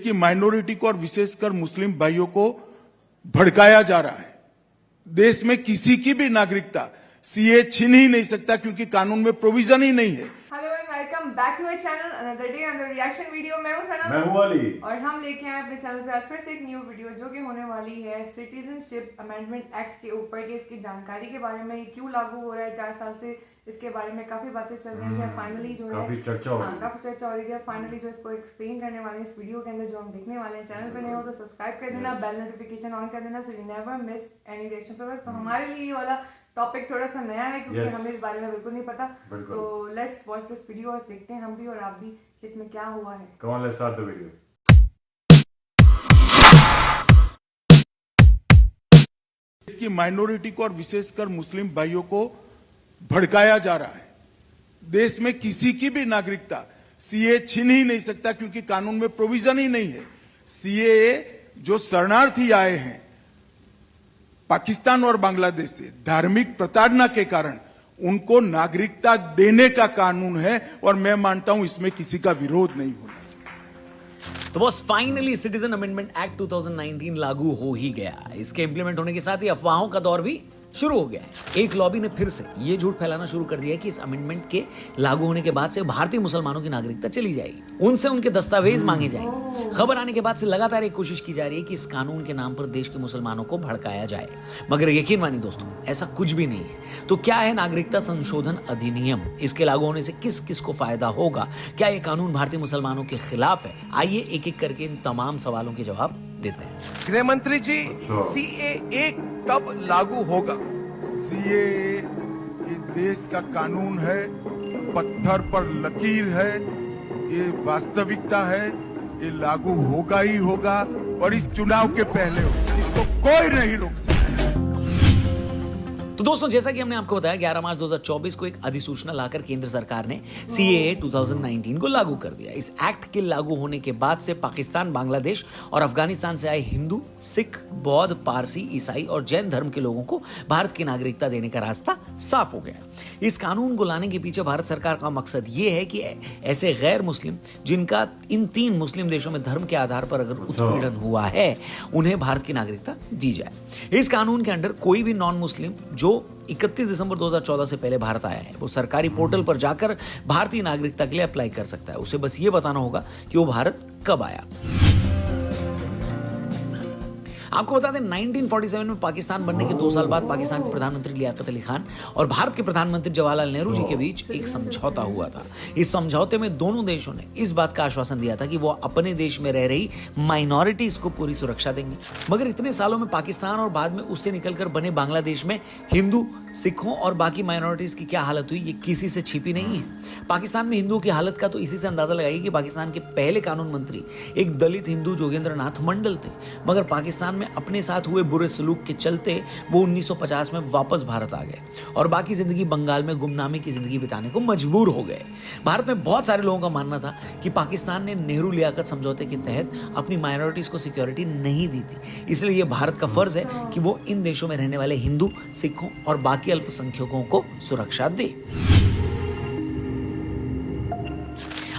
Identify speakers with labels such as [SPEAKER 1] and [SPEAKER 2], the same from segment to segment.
[SPEAKER 1] की माइनॉरिटी को और विशेषकर मुस्लिम भाइयों को भड़काया जा रहा है। देश में किसी की भी नागरिकता सीए छीन ही नहीं सकता क्योंकि कानून में प्रोविजन ही नहीं है।
[SPEAKER 2] Hello and welcome back to our channel another day another reaction video. मैं हूं सनम,
[SPEAKER 3] मैं हूं अली
[SPEAKER 2] और हम लेके आए अपने चैनल पे आज फिर से एक न्यू वीडियो जो कि होने वाली है सिटीजनशिप अमेंडमेंट एक्ट के ऊपर कि इसकी जानकारी के बारे में, ये क्यों लागू हो रहा है। 4 साल से इसके बारे में काफी बातें चल रही है। फाइनली जो है
[SPEAKER 3] काफी चर्चा हो
[SPEAKER 2] रही है। फाइनली जो इसको एक्सप्लेन करने वाले हैं इस वीडियो के अंदर, जो हम देखने वाले हैं। चैनल पे नए हो तो सब्सक्राइब कर देना, बेल नोटिफिकेशन ऑन कर देना so you never miss any reaction. तो हमारे लिए ये वाला टॉपिक थोड़ा सा नया है क्योंकि हमें इस बारे में बिल्कुल नहीं पता। तो लेट्स वॉच दिस वीडियो और देखते हैं हम भी और आप भी इसमें क्या हुआ है।
[SPEAKER 3] Come on, let's start the video.
[SPEAKER 1] इसकी माइनॉरिटी को और विशेषकर मुस्लिम भाइयों को भड़काया जा रहा है। देश में किसी की भी नागरिकता सीए छीन ही नहीं सकता क्योंकि कानून में प्रोविजन ही नहीं है। सीए जो शरणार्थी आए हैं पाकिस्तान और बांग्लादेश से धार्मिक प्रताड़ना के कारण उनको नागरिकता देने का कानून है और मैं मानता हूं इसमें किसी का विरोध नहीं होना।
[SPEAKER 4] तो बस फाइनली सिटीजन अमेंडमेंट एक्ट 2019 लागू हो ही गया। इसके इंप्लीमेंट होने के साथ ही अफवाहों का दौर भी शुरू हो गया है। एक लॉबी ने फिर से ये झूठ फैलाना शुरू कर दिया है कि इस अमेंडमेंट के लागू होने के बाद से भारतीय मुसलमानों की नागरिकता चली जाएगी, उनसे उनके दस्तावेज मांगे जाएंगे। खबर आने के बाद से लगातार एक कोशिश की जा रही है कि इस कानून के नाम पर देश के मुसलमानों को भड़काया जाए, मगर यकीन मानिए दोस्तों, ऐसा कुछ भी नहीं है। तो क्या है नागरिकता संशोधन अधिनियम? इसके लागू होने से किस किस को फायदा होगा? क्या यह कानून भारतीय मुसलमानों के खिलाफ है? आइए एक एक करके इन तमाम सवालों के जवाब देते हैं।
[SPEAKER 5] गृह मंत्री जी, सीएए कब लागू होगा?
[SPEAKER 1] सीए ये देश का कानून है, पत्थर पर लकीर है, ये वास्तविकता है, ये लागू होगा ही होगा और इस चुनाव के पहले होगा। इसको कोई नहीं रोक सकता।
[SPEAKER 4] तो दोस्तों, जैसा कि हमने आपको बताया 11 मार्च 2024 को एक अधिसूचना लाकर केंद्र सरकार ने सीएए 2019 को लागू कर दिया। इस एक्ट के लागू होने के बाद से पाकिस्तान, बांग्लादेश और अफगानिस्तान से आए हिंदू, सिख, बौद्ध, पारसी, ईसाई और जैन धर्म के लोगों को भारत की नागरिकता देने का रास्ता साफ हो गया। इस कानून को लाने के पीछे भारत सरकार का मकसद ये है कि ऐसे गैर मुस्लिम जिनका इन 3 मुस्लिम देशों में धर्म के आधार पर अगर उत्पीड़न हुआ है, उन्हें भारत की नागरिकता दी जाए। इस कानून के अंडर कोई भी नॉन मुस्लिम जो 31 दिसंबर 2014 से पहले भारत आया है, वो सरकारी पोर्टल पर जाकर भारतीय नागरिकता के लिए अप्लाई कर सकता है। उसे बस ये बताना होगा कि वो भारत कब आया। आपको बता दें 1947 में पाकिस्तान बनने के 2 साल बाद पाकिस्तान के प्रधानमंत्री लियाकत अली खान और भारत के प्रधानमंत्री जवाहरलाल नेहरू जी के बीच एक समझौता हुआ था। इस समझौते में दोनों देशों ने इस बात का आश्वासन दिया था कि वो अपने देश में रह रही माइनॉरिटीज को पूरी सुरक्षा देंगे। मगर इतने सालों में पाकिस्तान और बाद में उससे निकलकर बने बांग्लादेश में हिंदू, सिखों और बाकी माइनॉरिटीज की क्या हालत हुई, ये किसी से छिपी नहीं है। पाकिस्तान में हिंदुओं की हालत का तो इसी से अंदाजा लगाइए कि पाकिस्तान के पहले कानून मंत्री एक दलित हिंदू जोगेंद्र नाथ मंडल थे, मगर पाकिस्तान में अपने साथ हुए बुरे सलूक के चलते वो 1950 में वापस भारत आ गए और बाकी जिंदगी बंगाल में गुमनामी की जिंदगी बिताने को मजबूर हो गए। भारत में बहुत सारे लोगों का मानना था कि पाकिस्तान ने नेहरू लियाकत समझौते के तहत अपनी माइनॉरिटीज को सिक्योरिटी नहीं दी थी, इसलिए यह भारत का फर्ज है कि वो इन देशों में रहने वाले हिंदू, सिखों और बाकी अल्पसंख्यकों को सुरक्षा दे।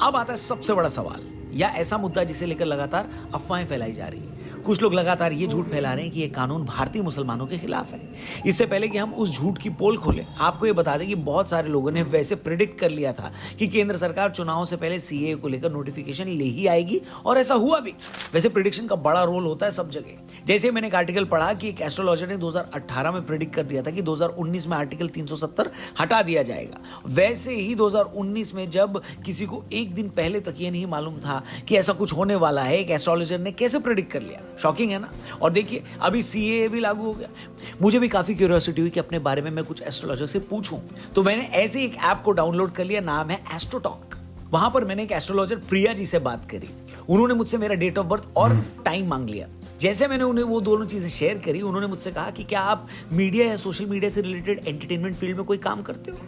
[SPEAKER 4] अब आता है सबसे बड़ा सवाल या ऐसा मुद्दा जिसे लेकर लगातार अफवाहें फैलाई जा रही है। कुछ लोग लगातार ये झूठ फैला रहे हैं कि ये कानून भारतीय मुसलमानों के खिलाफ है। इससे पहले कि हम उस झूठ की पोल खोलें, आपको ये बता दें कि बहुत सारे लोगों ने वैसे प्रेडिक्ट कर लिया था कि केंद्र सरकार चुनावों से पहले सीएए को लेकर नोटिफिकेशन ले ही आएगी, और ऐसा हुआ भी। वैसे प्रेडिक्शन का बड़ा रोल होता है सब जगह। जैसे मैंने एक आर्टिकल पढ़ा कि एक एस्ट्रोलॉजर ने 2018 में प्रेडिक्ट कर दिया था कि 2019 में आर्टिकल 370 हटा दिया जाएगा। वैसे ही 2019 में जब किसी को एक दिन पहले तक ये नहीं मालूम था कि ऐसा कुछ होने वाला है, एक एस्ट्रोलॉजर ने कैसे प्रेडिक्ट कर लिया। शॉकिंग है ना। और देखिए अभी सीएए भी लागू हो गया। मुझे भी काफी क्यूरियोसिटी हुई कि अपने बारे में मैं कुछ एस्ट्रोलॉजर से पूछूं, तो मैंने ऐसे एक ऐप को डाउनलोड कर लिया, नाम है एस्ट्रोटॉक। वहां पर मैंने एक एस्ट्रोलॉजर प्रिया जी से बात करी। उन्होंने मुझसे मेरा डेट ऑफ बर्थ और टाइम मांग लिया। जैसे मैंने उन्हें वो दोनों चीजें शेयर करी, उन्होंने मुझसे कहा कि क्या आप मीडिया या सोशल मीडिया से रिलेटेड एंटरटेनमेंट फील्ड में कोई काम करते हो?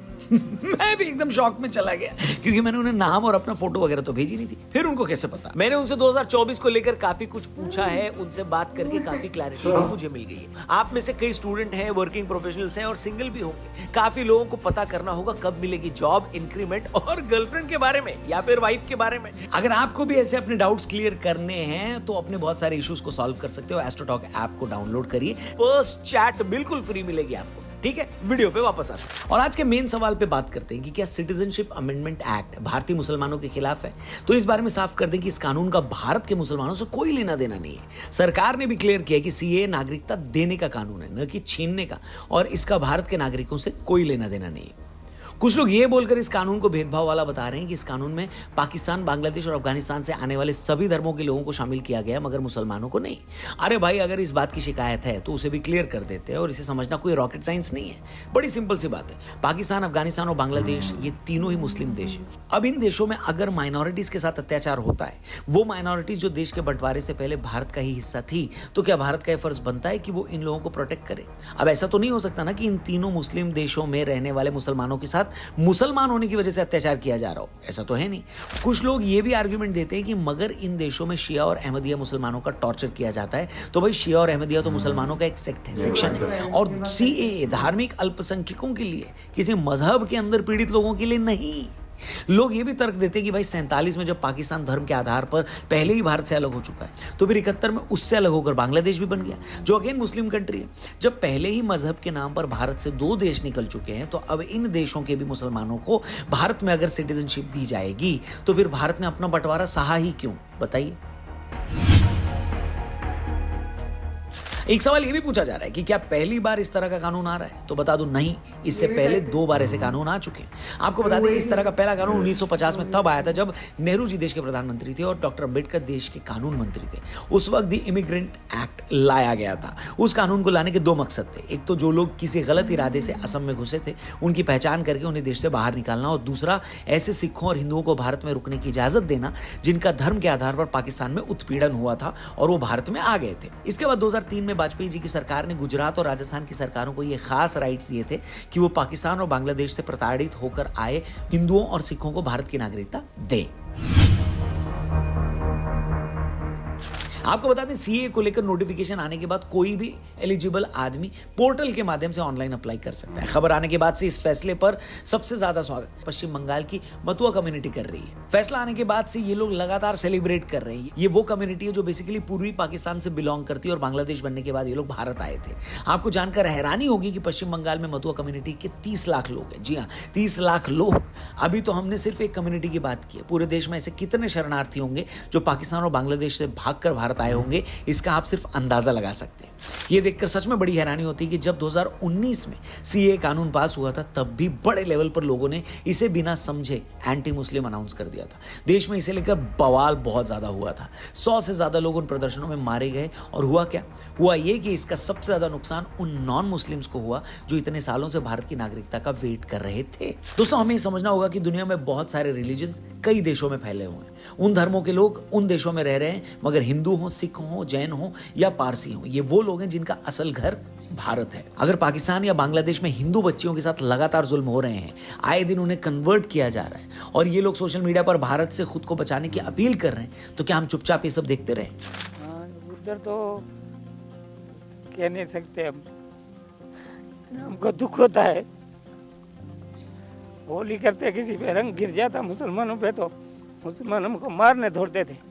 [SPEAKER 4] मैं भी एकदम शॉक में चला गया, क्योंकि मैंने उन्हें नाम और अपना फोटो वगैरह तो भेजी नहीं थी। फिर उनको कैसे पता? मैंने उनसे 2024 को लेकर काफी कुछ पूछा है, उनसे बात करके काफी क्लैरिटी भी मुझे मिल गई है। आप में से कई स्टूडेंट हैं, वर्किंग प्रोफेशनल्स हैं और सिंगल भी होंगे। काफी लोगों को पता करना होगा कब मिलेगी जॉब, इंक्रीमेंट और गर्लफ्रेंड के बारे में या फिर वाइफ के बारे में। अगर आपको भी ऐसे अपने डाउट्स क्लियर करने हैं तो अपने बहुत सारे इश्यूज को सॉल्व कर सकते हो। एस्ट्रोटॉक ऐप को डाउनलोड करिए, फर्स्ट चैट बिल्कुल फ्री मिलेगी आपको। ठीक है, वीडियो पे वापस आते हैं और आज के मेन सवाल पे बात करते हैं कि क्या सिटीजनशिप अमेंडमेंट एक्ट भारतीय मुसलमानों के खिलाफ है। तो इस बारे में साफ कर दें कि इस कानून का भारत के मुसलमानों से कोई लेना देना नहीं है। सरकार ने भी क्लियर किया कि सीए नागरिकता देने का कानून है, न कि छीनने का, और इसका भारत के नागरिकों से कोई लेना देना नहीं है। कुछ लोग ये बोलकर इस कानून को भेदभाव वाला बता रहे हैं कि इस कानून में पाकिस्तान, बांग्लादेश और अफगानिस्तान से आने वाले सभी धर्मों के लोगों को शामिल किया गया, मगर मुसलमानों को नहीं। अरे भाई, अगर इस बात की शिकायत है तो उसे भी क्लियर कर देते हैं, और इसे समझना कोई रॉकेट साइंस नहीं है। बड़ी सिंपल सी बात है। पाकिस्तान, अफगानिस्तान और बांग्लादेश ये तीनों ही मुस्लिम देश हैं। अब इन देशों में अगर माइनॉरिटीज के साथ अत्याचार होता है, वो माइनॉरिटीज जो देश के बंटवारे से पहले भारत का ही हिस्सा थी, तो क्या भारत का यह फर्ज बनता है कि वो इन लोगों को प्रोटेक्ट करे? अब ऐसा तो नहीं हो सकता ना कि इन तीनों मुस्लिम देशों में रहने वाले मुसलमानों के साथ मुसलमान होने की वजह से अत्याचार किया जा रहा हो। ऐसा तो है नहीं। कुछ लोग ये भी आर्ग्यूमेंट देते हैं कि मगर इन देशों में शिया और अहमदिया मुसलमानों का टॉर्चर किया जाता है, तो भाई शिया और अहमदिया तो मुसलमानों का एक सेक्शन है, और सीएए धार्मिक अल्पसंख्यकों के लिए, किसी मजहब के अंदर पीड़ित लोगों के लिए नहीं। लोग ये भी तर्क देते हैं कि भाई 47 में जब पाकिस्तान धर्म के आधार पर पहले ही भारत से अलग हो चुका है, तो फिर 71 में उससे अलग होकर बांग्लादेश भी बन गया, जो अगेन मुस्लिम कंट्री है। जब पहले ही मजहब के नाम पर भारत से 2 देश निकल चुके हैं, तो अब इन देशों के भी मुसलमानों को भारत में अगर सिटीजनशिप दी जाएगी, तो फिर भारत ने अपना बंटवारा सहा ही क्यों? बताइए। एक सवाल ये भी पूछा जा रहा है कि क्या पहली बार इस तरह का कानून आ रहा है? तो बता दूं, नहीं, इससे पहले 2 बार ऐसे कानून आ चुके हैं। आपको बता दें, इस तरह का पहला कानून 1950 में तब आया था जब नेहरू जी देश के प्रधानमंत्री थे और डॉक्टर अंबेडकर देश के कानून मंत्री थे। उस वक्त दी इमिग्रेंट एक्ट लाया गया था। उस कानून को लाने के 2 मकसद थे। एक तो जो लोग किसी गलत इरादे से असम में घुसे थे, उनकी पहचान करके उन्हें देश से बाहर निकालना, और दूसरा ऐसे सिखों और हिंदुओं को भारत में रुकने की इजाजत देना जिनका धर्म के आधार पर पाकिस्तान में उत्पीड़न हुआ था और वो भारत में आ गए थे। इसके बाद 2003 में वाजपेयी जी की सरकार ने गुजरात और राजस्थान की सरकारों को ये खास राइट्स दिए थे कि वो पाकिस्तान और बांग्लादेश से प्रताड़ित होकर आए हिंदुओं और सिखों को भारत की नागरिकता दें। आपको बता दें, सीए को लेकर नोटिफिकेशन आने के बाद कोई भी एलिजिबल आदमी पोर्टल के माध्यम से ऑनलाइन अप्लाई कर सकता है। खबर आने के बाद से इस फैसले पर सबसे ज्यादा स्वागत पश्चिम बंगाल की मतुआ कम्युनिटी कर रही है। फैसला आने के बाद से ये लोग लगातार सेलिब्रेट कर रहे हैं। ये वो कम्युनिटी है जो बेसिकली पूर्वी पाकिस्तान से बिलोंग करती है, और बांग्लादेश बनने के बाद ये लोग भारत आए थे। आपको जानकर हैरानी होगी कि पश्चिम बंगाल में मतुआ कम्युनिटी के 30 लाख लोग हैं। जी हाँ, 30 लाख लोग। अभी तो हमने सिर्फ एक कम्युनिटी की बात की है। पूरे देश में ऐसे कितने शरणार्थी होंगे जो पाकिस्तान और बांग्लादेश से भागकर भारत आए होंगे, इसका आप सिर्फ अंदाजा लगा सकते हैं। यह देखकर सच में बड़ी हैरानी होती है कि जब 2019 में सीए कानून पास हुआ था, तब भी बड़े लेवल पर लोगों ने इसे बिना समझे एंटी मुस्लिम अनाउंस कर दिया था। देश में इसे लेकर बवाल बहुत ज्यादा हुआ था। 100 से ज्यादा लोग उन प्रदर्शनों में मारे गए, और हुआ क्या? हुआ यह कि इसका सबसे ज्यादा नुकसान उन नॉन मुस्लिम्स को हुआ जो इतने सालों से भारत की नागरिकता का वेट कर रहे थे। दोस्तों, हमें समझना होगा कि दुनिया में बहुत सारे रिलीजन्स कई देशों में फैले हुए हैं। उन धर्मों के लोग उन देशों में रह रहे हैं, मगर हिंदू हो, सिख हो, जैन हो या पारसी हो, ये वो लोग हैं जिनका असल घर भारत है। अगर पाकिस्तान या बांग्लादेश में हिंदू बच्चियों के साथ लगातार जुल्म हो रहे हैं, आए दिन उन्हें कन्वर्ट किया जा रहा है, और ये लोग सोशल मीडिया पर भारत से खुद को बचाने की अपील कर रहे हैं, तो क्या हम चुपचाप ये सब देखते रहें?
[SPEAKER 3] उधर तो कह नहीं सकते हम, हमको दुख होता है। होली करते किसी पे रंग गिर जाता मुसलमानों पे, तो मुसलमान हमको मारने दौड़ते थे।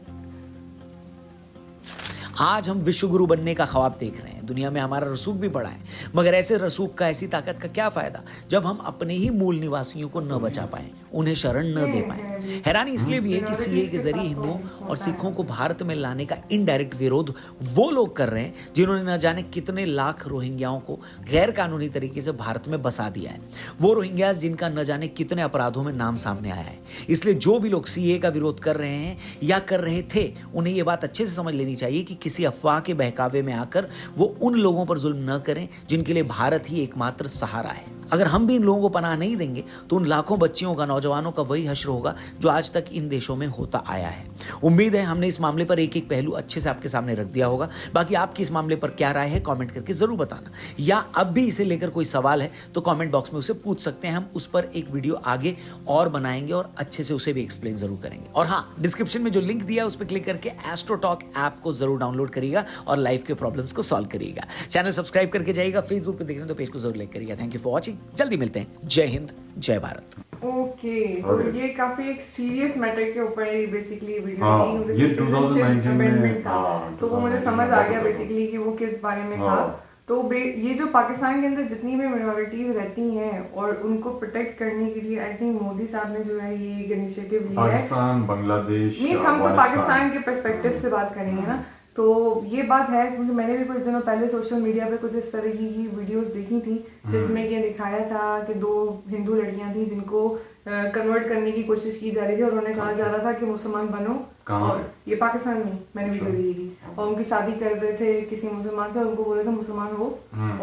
[SPEAKER 4] आज हम विश्व गुरु बनने का ख्वाब देख रहे हैं। दुनिया में हमारा रसूख भी बढ़ा है, मगर ऐसे रसूख का, ऐसी ताकत का क्या फायदा जब हम अपने ही मूल निवासियों को न बचा पाए, उन्हें शरण न दे पाए। हैरानी इसलिए भी है कि सीए के जरिए हिंदुओं और सिखों को भारत में लाने का इनडायरेक्ट विरोध वो लोग कर रहे हैं जिन्होंने न जाने कितने लाख रोहिंग्याओं को गैर कानूनी तरीके से भारत में बसा दिया है। वो रोहिंग्यास जिनका न जाने कितने अपराधों में नाम सामने आया है। इसलिए जो भी लोग सीए का विरोध कर रहे हैं या कर रहे थे, उन्हें ये बात अच्छे से समझ लेनी चाहिए कि किसी अफवाह के बहकावे में आकर वो उन लोगों पर जुल्म न करें जिनके लिए भारत ही एकमात्र सहारा है। अगर हम भी इन लोगों को पनाह नहीं देंगे तो उन लाखों बच्चियों का, नौजवानों का वही हश्र होगा जो आज तक इन देशों में होता आया है। उम्मीद है हमने इस मामले पर एक एक पहलू अच्छे से आपके सामने रख दिया होगा। बाकी आपकी इस मामले पर क्या राय है कमेंट करके जरूर बताना, या अब भी इसे लेकर कोई सवाल है तो कमेंट बॉक्स में उसे पूछ सकते हैं। हम उस पर एक वीडियो आगे और बनाएंगे और अच्छे से उसे भी एक्सप्लेन जरूर करेंगे। और हाँ, डिस्क्रिप्शन में जो लिंक दिया है उस पर क्लिक करके एस्ट्रोटॉक ऐप को जरूर डाउनलोड करिएगा और लाइफ के प्रॉब्लम्स को सॉल्व करिएगा। चैनल सब्सक्राइब करके जाइएगा, फेसबुक पे देख रहे हैं तो पेज को जरूर लाइक करिएगा। थैंक यू फॉर वॉचिंग, जल्दी मिलते हैं। जय हिंद, जय भारत।
[SPEAKER 2] ओके, तो ये काफी एक सीरियस मैटर के ऊपर बेसिकली वीडियो
[SPEAKER 6] हाँ,
[SPEAKER 2] थी।
[SPEAKER 6] ये 2019 में
[SPEAKER 2] अमेंडमेंट था,
[SPEAKER 6] हाँ,
[SPEAKER 2] तो वो मुझे समझ आ गया बेसिकली कि वो किस बारे में था।
[SPEAKER 6] हाँ।
[SPEAKER 2] तो ये जो पाकिस्तान के अंदर जितनी भी मिनोरिटीज रहती हैं और उनको प्रोटेक्ट करने के लिए आई थिंक मोदी साहब ने जो है ये एक इनिशिएटिव लिया है।
[SPEAKER 6] पाकिस्तान, बांग्लादेश,
[SPEAKER 2] मीन्स हम तो
[SPEAKER 6] अफगानिस्तान।
[SPEAKER 2] पाकिस्तान के पर्सपेक्टिव से बात करेंगे ना, तो ये बात है क्योंकि मैंने भी कुछ दिनों पहले सोशल मीडिया पे कुछ इस तरह की वीडियोस देखी थी जिसमें ये दिखाया था कि 2 हिंदू लड़कियां थी जिनको कन्वर्ट करने की कोशिश की जा रही थी और उन्हें कहा जा रहा था कि मुसलमान बनो।
[SPEAKER 6] कहाँ?
[SPEAKER 2] और ये पाकिस्तान में मैंने वीडियो देखी थी और उनकी शादी कर रहे थे किसी मुसलमान से और उनको बोले थे मुसलमान हो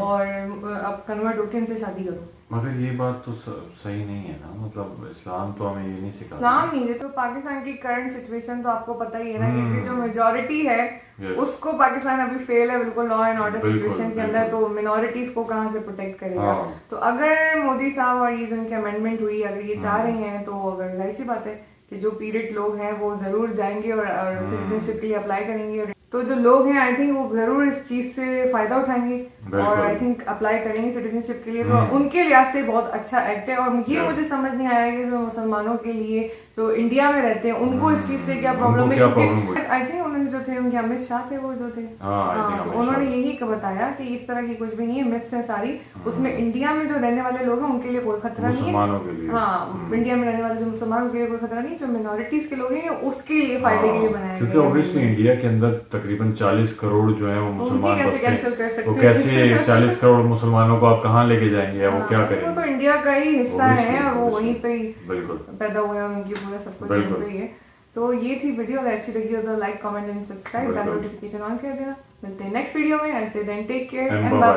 [SPEAKER 2] और अब कन्वर्ट होकर इनसे शादी करो।
[SPEAKER 6] मगर ये बात तो सही नहीं है ना, मतलब इस्लाम तो हमें ये नहीं सिखाता।
[SPEAKER 2] इस्लाम नहीं, देखो पाकिस्तान की करंट सिचुएशन तो आपको पता ही है ना, क्योंकि जो मेजोरिटी है उसको पाकिस्तान अभी फेल है बिल्कुल लॉ एंड ऑर्डर सिचुएशन के अंदर, तो मिनोरिटीज को कहाँ से प्रोटेक्ट करेगा।
[SPEAKER 6] हाँ।
[SPEAKER 2] तो अगर मोदी साहब और ये जो इनकी अमेंडमेंट हुई अगर ये चाह रहे हैं तो अगर जाहिर सी बात है कि जो पीरियड लोग हैं वो जरूर जाएंगे और सिटीजनशिप के लिए अप्लाई करेंगे। तो जो लोग हैं आई थिंक वो जरूर इस चीज से फायदा उठाएंगे और आई थिंक अप्लाई करेंगे सिटीजनशिप के लिए। तो उनके लिहाज से बहुत अच्छा एक्ट है। और ये मुझे समझ नहीं आया कि जो मुसलमानों के लिए जो इंडिया में रहते हैं उनको इस चीज से क्या प्रॉब्लम है। आई थिंक उन्होंने जो थे उनके अमित शाह थे वो जो थे, तो उन्होंने यही बताया कि इस तरह की कुछ भी नहीं है, मिथ्स है सारी। उसमें इंडिया में जो रहने वाले लोग हैं उनके लिए कोई खतरा नहीं है। हाँ, इंडिया में रहने वाले जो मुसलमानों के लिए कोई खतरा नहीं, जो मिनोरिटीज के लोग हैं उसके लिए फायदे के लिए बनाया गया।
[SPEAKER 6] क्योंकि ऑब्वियसली इंडिया के अंदर तकरीबन 40 करोड़ जो है वो मुसलमान बसते हैं, वो कैसे 40 करोड़ मुसलमानों को आप कहाँ लेके जाएंगे, वो क्या करेंगे।
[SPEAKER 2] तो इंडिया का ही हिस्सा है और वो वहीं पे ही
[SPEAKER 6] बिल्कुल
[SPEAKER 2] पैदा हुआ है, उनकी पूरा सब कुछ वहीं पे ही है। तो ये थी वीडियो, अगर अच्छी लगी हो तो like comment and subscribe, bell notification on कर देना। मिलते हैं नेक्स्ट वीडियो में, टेक केयर एंड बाय।